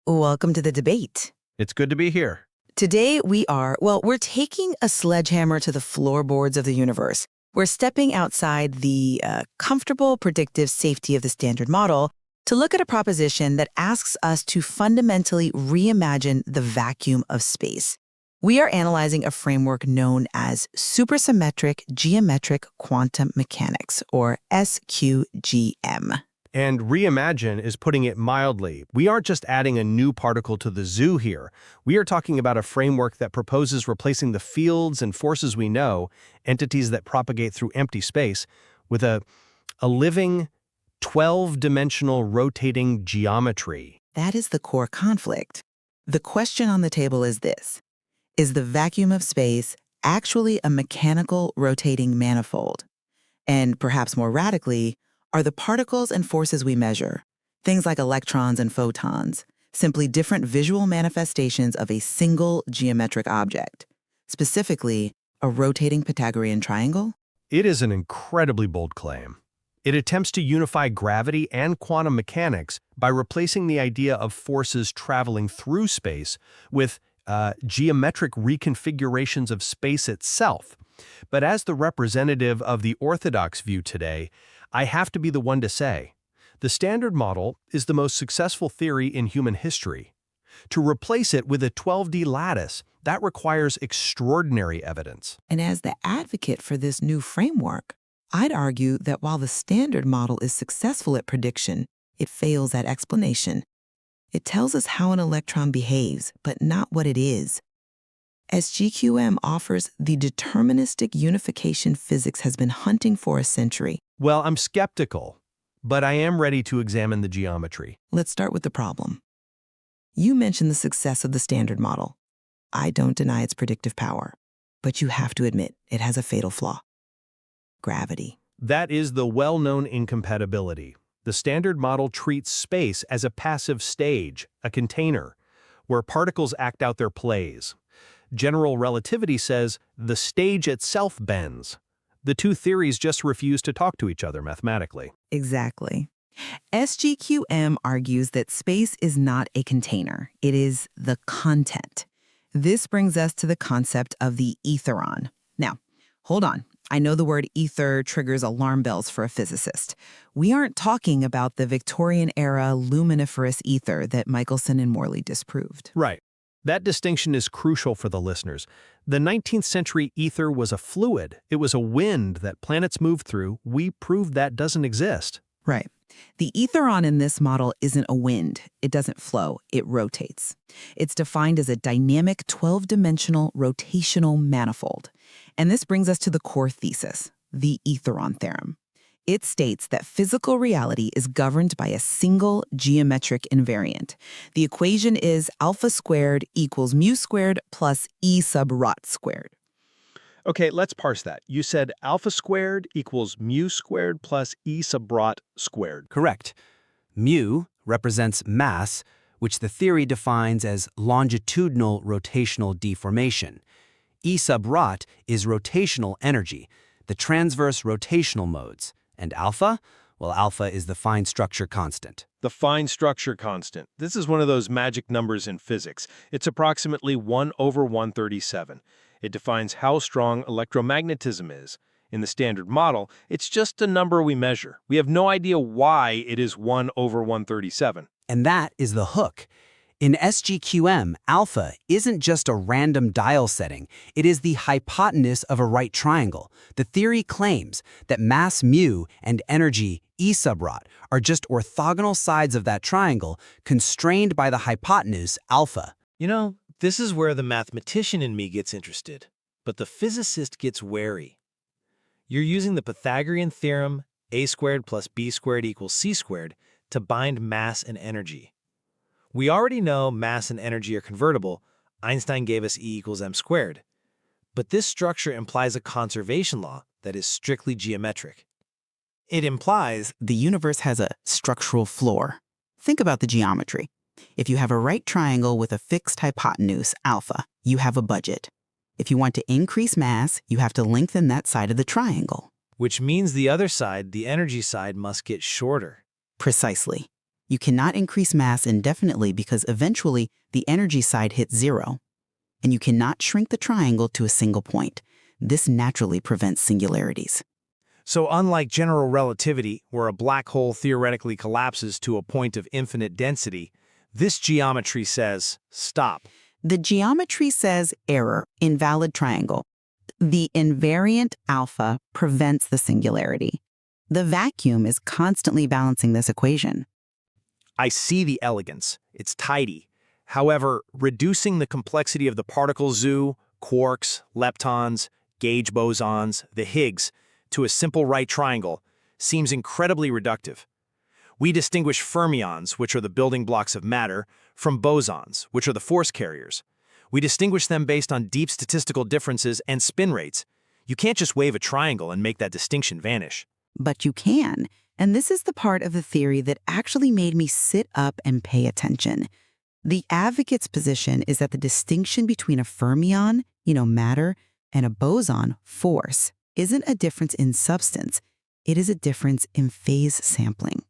Welcome to the debate. It's good to be here. Today we're taking a sledgehammer to the floorboards of the universe. We're stepping outside the comfortable, predictive safety of the Standard Model to look at a proposition that asks us to fundamentally reimagine the vacuum of space. We are analyzing a framework known as Supersymmetric Geometric Quantum Mechanics, or SGQM. And reimagine is putting it mildly. We aren't just adding a new particle to the zoo here. We are talking about a framework that proposes replacing the fields and forces we know, entities that propagate through empty space, with a living, 12-dimensional rotating geometry. That is the core conflict. The question on the table is this: is the vacuum of space actually a mechanical rotating manifold? And perhaps more radically, are the particles and forces we measure, things like electrons and photons, simply different visual manifestations of a single geometric object, specifically a rotating Pythagorean triangle? It is an incredibly bold claim. It attempts to unify gravity and quantum mechanics by replacing the idea of forces traveling through space with geometric reconfigurations of space itself. But as the representative of the orthodox view today, I have to be the one to say, the Standard Model is the most successful theory in human history. To replace it with a 12D lattice, that requires extraordinary evidence. And as the advocate for this new framework, I'd argue that while the Standard Model is successful at prediction, it fails at explanation. It tells us how an electron behaves, but not what it is. SGQM offers the deterministic unification physics has been hunting for a century. Well, I'm skeptical, but I am ready to examine the geometry. Let's start with the problem. You mentioned the success of the Standard Model. I don't deny its predictive power, but you have to admit it has a fatal flaw: gravity. That is the well-known incompatibility. The Standard Model treats space as a passive stage, a container, where particles act out their plays. General relativity says the stage itself bends. The two theories just refuse to talk to each other mathematically. Exactly. SGQM argues that space is not a container. It is the content. This brings us to the concept of the Aetheron. Now, hold on. I know the word ether triggers alarm bells for a physicist. We aren't talking about the Victorian-era luminiferous ether that Michelson and Morley disproved. Right. That distinction is crucial for the listeners. The 19th century ether was a fluid. It was a wind that planets moved through. We proved that doesn't exist. Right. The Aetheron in this model isn't a wind. It doesn't flow. It rotates. It's defined as a dynamic 12-dimensional rotational manifold. And this brings us to the core thesis, the Aetheron theorem. It states that physical reality is governed by a single geometric invariant. The equation is alpha squared equals mu squared plus E sub rot squared. Okay, let's parse that. You said alpha squared equals mu squared plus E sub rot squared. Correct. Mu represents mass, which the theory defines as longitudinal rotational deformation. E sub rot is rotational energy, the transverse rotational modes. And alpha? Well, alpha is the fine structure constant. The fine structure constant. This is one of those magic numbers in physics. It's approximately 1 over 137. It defines how strong electromagnetism is. In the Standard Model, it's just a number we measure. We have no idea why it is 1 over 137. And that is the hook. In SGQM, alpha isn't just a random dial setting. It is the hypotenuse of a right triangle. The theory claims that mass mu and energy E sub rot are just orthogonal sides of that triangle constrained by the hypotenuse alpha. You know, this is where the mathematician in me gets interested, but the physicist gets wary. You're using the Pythagorean theorem, a squared plus b squared equals c squared, to bind mass and energy. We already know mass and energy are convertible. Einstein gave us E equals m squared. But this structure implies a conservation law that is strictly geometric. It implies The universe has a structural floor. Think about the geometry. If you have a right triangle with a fixed hypotenuse, alpha, you have a budget. If you want to increase mass, you have to lengthen that side of the triangle. which means the other side, the energy side, must get shorter. Precisely. You cannot increase mass indefinitely because eventually the energy side hits zero. And you cannot shrink the triangle to a single point. This naturally prevents singularities. So unlike general relativity, where a black hole theoretically collapses to a point of infinite density, this geometry says, stop. The geometry says error, invalid triangle. The invariant alpha prevents the singularity. The vacuum is constantly balancing this equation. I see the elegance. It's tidy. However, reducing the complexity of the particle zoo, quarks, leptons, gauge bosons, the Higgs, to a simple right triangle seems incredibly reductive. We distinguish fermions, which are the building blocks of matter, from bosons, which are the force carriers. We distinguish them based on deep statistical differences and spin rates. You can't just wave a triangle and make that distinction vanish. But you can, and this is the part of the theory that actually made me sit up and pay attention. The advocate's position is that the distinction between a fermion, matter, and a boson, force, isn't a difference in substance. It is a difference in phase sampling.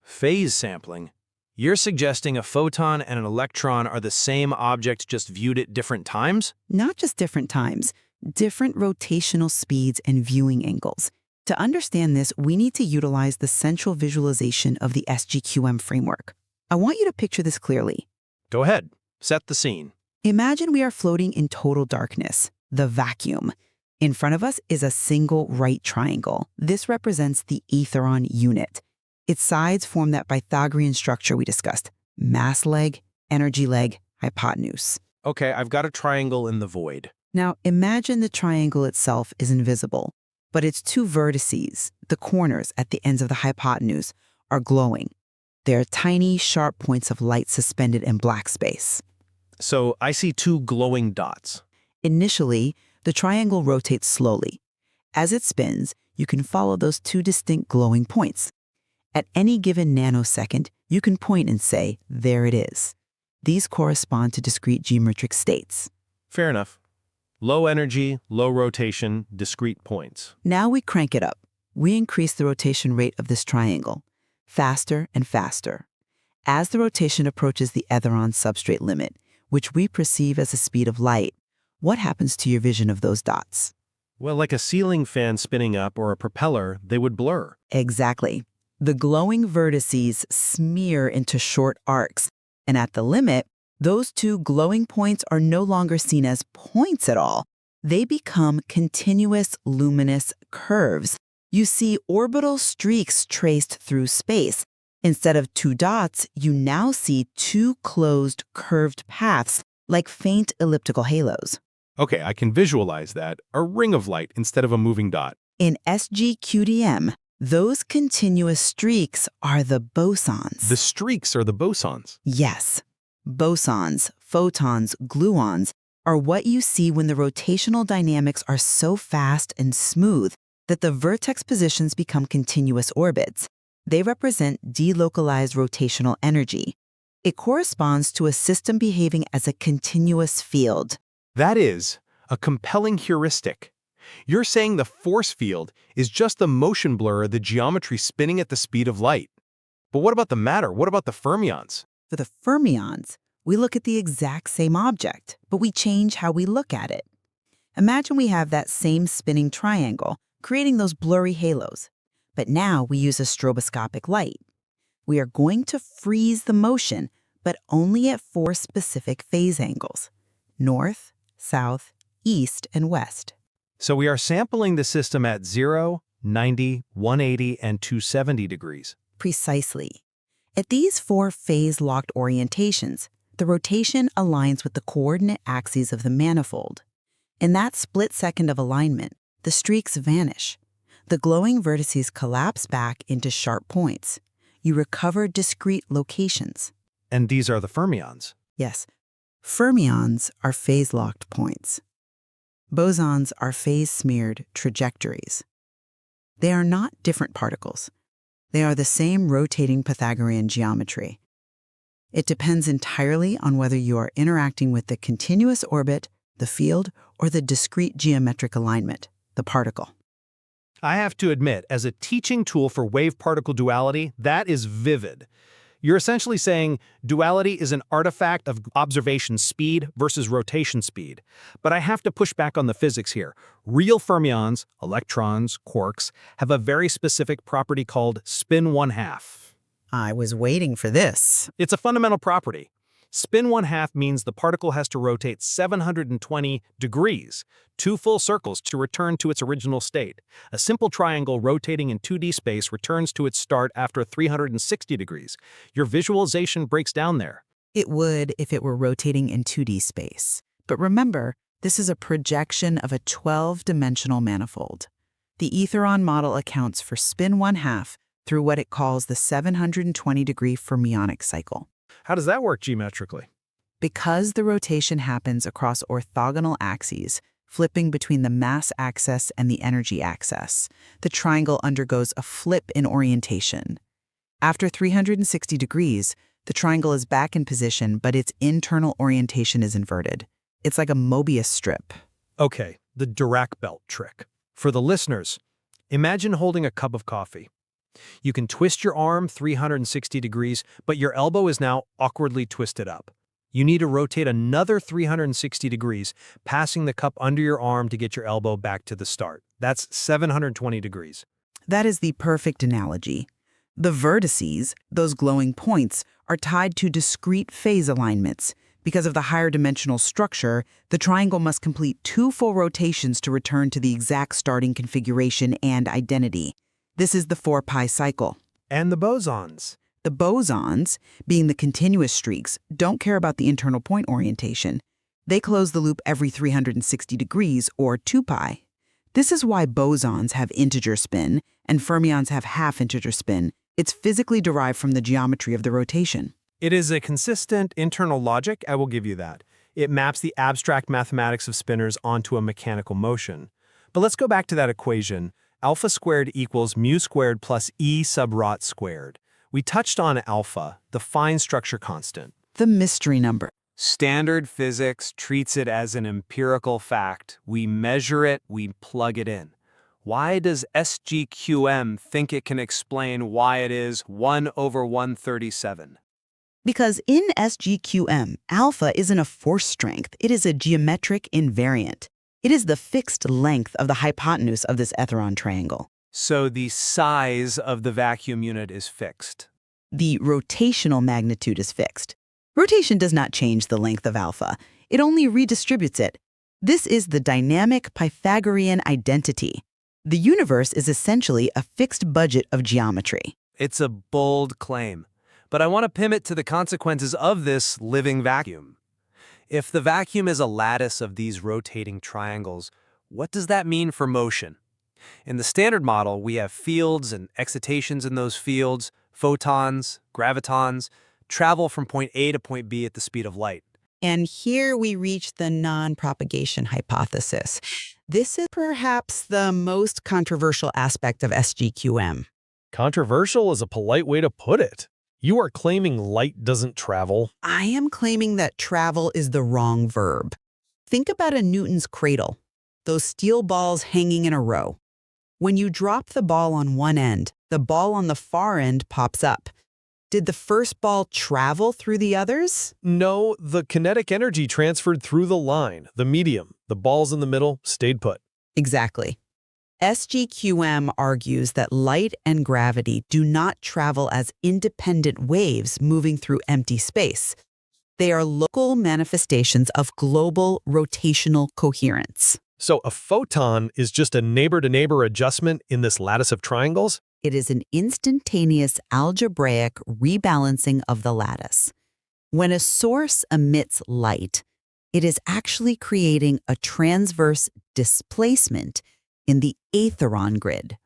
Phase sampling? You're suggesting a photon and an electron are the same object just viewed at different times? Not just different times, different rotational speeds and viewing angles. To understand this, we need to utilize the central visualization of the SGQM framework. I want you to picture this clearly. Go ahead. Set the scene. Imagine we are floating in total darkness, the vacuum. In front of us is a single right triangle. This represents the Aetheron unit. Its sides form that Pythagorean structure we discussed: mass leg, energy leg, hypotenuse. Okay, I've got a triangle in the void. Now imagine the triangle itself is invisible, but its two vertices, the corners at the ends of the hypotenuse, are glowing. They are tiny, sharp points of light suspended in black space. So I see two glowing dots. Initially, the triangle rotates slowly. As it spins, you can follow those two distinct glowing points. At any given nanosecond, you can point and say, there it is. These correspond to discrete geometric states. Fair enough. Low energy, low rotation, discrete points. Now we crank it up. We increase the rotation rate of this triangle, faster and faster. As the rotation approaches the Aetheron substrate limit, which we perceive as the speed of light, what happens to your vision of those dots? Well, like a ceiling fan spinning up or a propeller, they would blur. Exactly. The glowing vertices smear into short arcs, and at the limit, those two glowing points are no longer seen as points at all. They become continuous luminous curves. You see orbital streaks traced through space. Instead of two dots, you now see two closed curved paths, like faint elliptical halos. Okay, I can visualize that. A ring of light instead of a moving dot. In SGQM, those continuous streaks are the bosons. The streaks are the bosons. Yes. Bosons, photons, gluons are what you see when the rotational dynamics are so fast and smooth that the vertex positions become continuous orbits. They represent delocalized rotational energy. It corresponds to a system behaving as a continuous field. That is a compelling heuristic. You're saying the force field is just the motion blur of the geometry spinning at the speed of light. But what about the matter? What about the fermions? For the fermions, we look at the exact same object, but we change how we look at it. Imagine we have that same spinning triangle, creating those blurry halos. But now we use a stroboscopic light. We are going to freeze the motion, but only at 4 specific phase angles: north, south, east, and west. So we are sampling the system at 0, 90, 180, and 270 degrees. Precisely. At these 4 phase-locked orientations, the rotation aligns with the coordinate axes of the manifold. In that split second of alignment, the streaks vanish. The glowing vertices collapse back into sharp points. You recover discrete locations. And these are the fermions. Yes, fermions are phase-locked points. Bosons are phase-smeared trajectories. They are not different particles. They are the same rotating Pythagorean geometry. It depends entirely on whether you are interacting with the continuous orbit, the field, or the discrete geometric alignment, the particle. I have to admit, as a teaching tool for wave-particle duality, that is vivid. You're essentially saying duality is an artifact of observation speed versus rotation speed. But I have to push back on the physics here. Real fermions, electrons, quarks, have a very specific property called spin 1/2. I was waiting for this. It's a fundamental property. Spin 1/2 means the particle has to rotate 720 degrees, 2 full circles, to return to its original state. A simple triangle rotating in 2D space returns to its start after 360 degrees. Your visualization breaks down there. It would if it were rotating in 2D space. But remember, this is a projection of a 12-dimensional manifold. The Aetheron model accounts for spin 1/2 through what it calls the 720-degree fermionic cycle. How does that work geometrically? Because the rotation happens across orthogonal axes, flipping between the mass axis and the energy axis, the triangle undergoes a flip in orientation. After 360 degrees, the triangle is back in position, but its internal orientation is inverted. It's like a Mobius strip. Okay, the Dirac belt trick. For the listeners, imagine holding a cup of coffee. You can twist your arm 360 degrees, but your elbow is now awkwardly twisted up. You need to rotate another 360 degrees, passing the cup under your arm to get your elbow back to the start. That's 720 degrees. That is the perfect analogy. The vertices, those glowing points, are tied to discrete phase alignments. Because of the higher dimensional structure, the triangle must complete 2 full rotations to return to the exact starting configuration and identity. This is the 4-pi cycle. And the bosons. The bosons, being the continuous streaks, don't care about the internal point orientation. They close the loop every 360 degrees, or 2-pi. This is why bosons have integer spin and fermions have half-integer spin. It's physically derived from the geometry of the rotation. It is a consistent internal logic, I will give you that. It maps the abstract mathematics of spinors onto a mechanical motion. But let's go back to that equation. Alpha squared equals mu squared plus E sub rot squared. We touched on alpha, the fine structure constant. The mystery number. Standard physics treats it as an empirical fact. We measure it, we plug it in. Why does SGQM think it can explain why it is 1 over 137? Because in SGQM, alpha isn't a force strength, it is a geometric invariant. It is the fixed length of the hypotenuse of this Aetheron triangle. So the size of the vacuum unit is fixed. The rotational magnitude is fixed. Rotation does not change the length of alpha. It only redistributes it. This is the dynamic Pythagorean identity. The universe is essentially a fixed budget of geometry. It's a bold claim, but I want to pin it to the consequences of this living vacuum. If the vacuum is a lattice of these rotating triangles, what does that mean for motion? In the standard model, we have fields and excitations in those fields, photons, gravitons, travel from point A to point B at the speed of light. And here we reach the non-propagation hypothesis. This is perhaps the most controversial aspect of SGQM. Controversial is a polite way to put it. You are claiming light doesn't travel. I am claiming that travel is the wrong verb. Think about a Newton's cradle, those steel balls hanging in a row. When you drop the ball on one end, the ball on the far end pops up. Did the first ball travel through the others? No, the kinetic energy transferred through the line, the medium. The balls in the middle stayed put. Exactly. SGQM argues that light and gravity do not travel as independent waves moving through empty space. They are local manifestations of global rotational coherence. So a photon is just a neighbor-to-neighbor adjustment in this lattice of triangles? It is an instantaneous algebraic rebalancing of the lattice. When a source emits light, it is actually creating a transverse displacement in the Aetheron grid.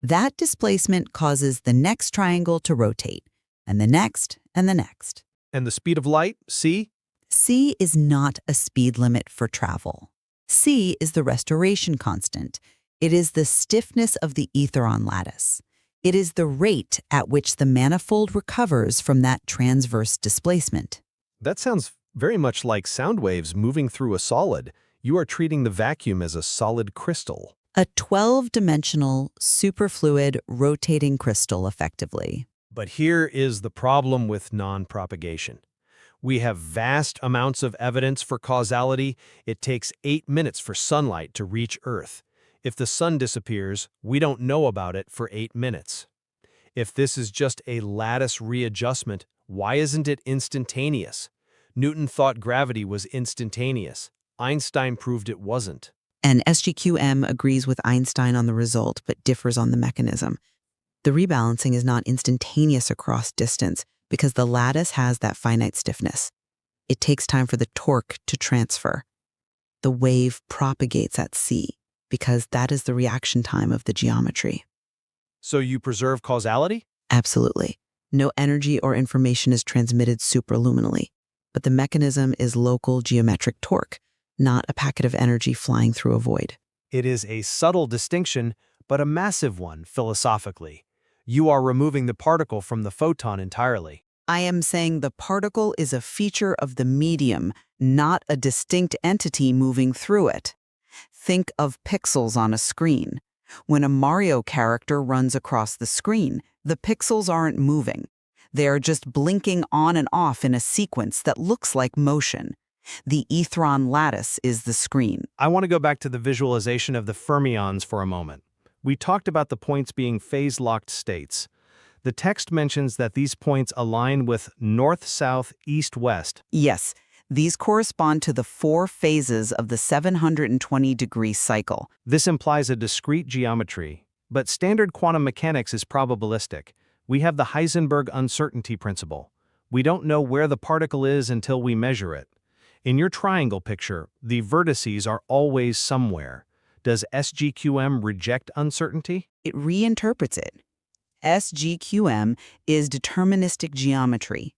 That displacement causes the next triangle to rotate, and the next, and the next. And the speed of light, c? C is not a speed limit for travel. C is the restoration constant. It is the stiffness of the Aetheron lattice. It is the rate at which the manifold recovers from that transverse displacement. That sounds very much like sound waves moving through a solid. You are treating the vacuum as a solid crystal. A 12-dimensional, superfluid, rotating crystal, effectively. But here is the problem with non-propagation. We have vast amounts of evidence for causality. It takes 8 minutes for sunlight to reach Earth. If the sun disappears, we don't know about it for 8 minutes. If this is just a lattice readjustment, why isn't it instantaneous? Newton thought gravity was instantaneous. Einstein proved it wasn't. And SGQM agrees with Einstein on the result, but differs on the mechanism. The rebalancing is not instantaneous across distance because the lattice has that finite stiffness. It takes time for the torque to transfer. The wave propagates at c because that is the reaction time of the geometry. So you preserve causality? Absolutely. No energy or information is transmitted supraluminally, but the mechanism is local geometric torque, not a packet of energy flying through a void. It is a subtle distinction, but a massive one philosophically. You are removing the particle from the photon entirely. I am saying the particle is a feature of the medium, not a distinct entity moving through it. Think of pixels on a screen. When a Mario character runs across the screen, the pixels aren't moving. They are just blinking on and off in a sequence that looks like motion. The Aetheron lattice is the screen. I want to go back to the visualization of the fermions for a moment. We talked about the points being phase-locked states. The text mentions that these points align with north, south, east, west. Yes, these correspond to the 4 phases of the 720-degree cycle. This implies a discrete geometry, but standard quantum mechanics is probabilistic. We have the Heisenberg uncertainty principle. We don't know where the particle is until we measure it. In your triangle picture, the vertices are always somewhere. Does SGQM reject uncertainty? It reinterprets it. SGQM is deterministic geometry.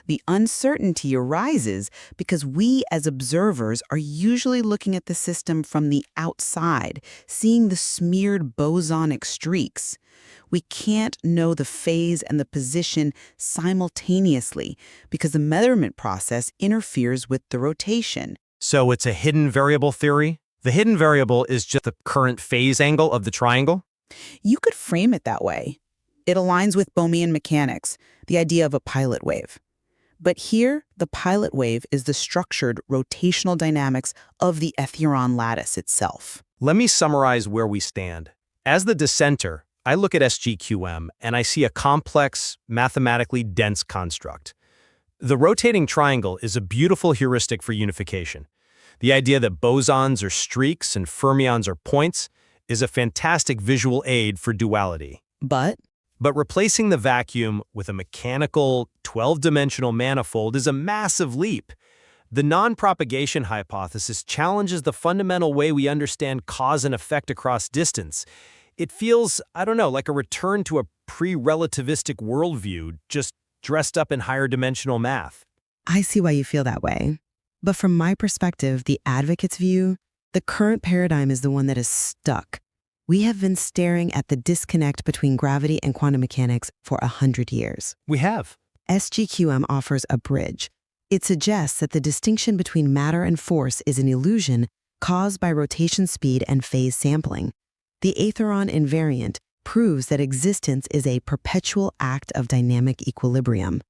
The uncertainty arises because we as observers are usually looking at the system from the outside, seeing the smeared bosonic streaks. We can't know the phase and the position simultaneously because the measurement process interferes with the rotation. So it's a hidden variable theory? The hidden variable is just the current phase angle of the triangle? You could frame it that way. It aligns with Bohmian mechanics, the idea of a pilot wave. But here, the pilot wave is the structured rotational dynamics of the Aetheron lattice itself. Let me summarize where we stand. As the dissenter, I look at SGQM and I see a complex, mathematically dense construct. The rotating triangle is a beautiful heuristic for unification. The idea that bosons are streaks and fermions are points is a fantastic visual aid for duality. But replacing the vacuum with a mechanical, 12-dimensional manifold is a massive leap. The non-propagation hypothesis challenges the fundamental way we understand cause and effect across distance. It feels, I don't know, like a return to a pre-relativistic worldview, just dressed up in higher-dimensional math. I see why you feel that way. But from my perspective, the advocate's view, the current paradigm is the one that is stuck. We have been staring at the disconnect between gravity and quantum mechanics for 100 years. We have. SGQM offers a bridge. It suggests that the distinction between matter and force is an illusion caused by rotation speed and phase sampling. The Aetheron invariant proves that existence is a perpetual act of dynamic equilibrium.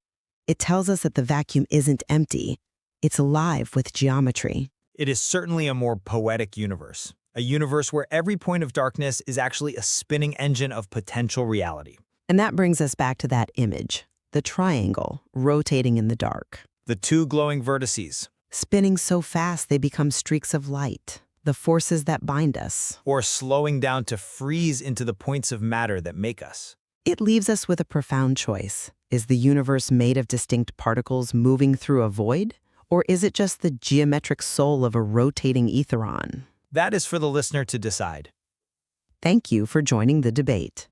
It tells us that the vacuum isn't empty. It's alive with geometry. It is certainly a more poetic universe. A universe where every point of darkness is actually a spinning engine of potential reality. And that brings us back to that image, the triangle rotating in the dark. The 2 glowing vertices. Spinning so fast they become streaks of light, the forces that bind us. Or slowing down to freeze into the points of matter that make us. It leaves us with a profound choice. Is the universe made of distinct particles moving through a void? Or is it just the geometric soul of a rotating Aetheron? That is for the listener to decide. Thank you for joining the debate.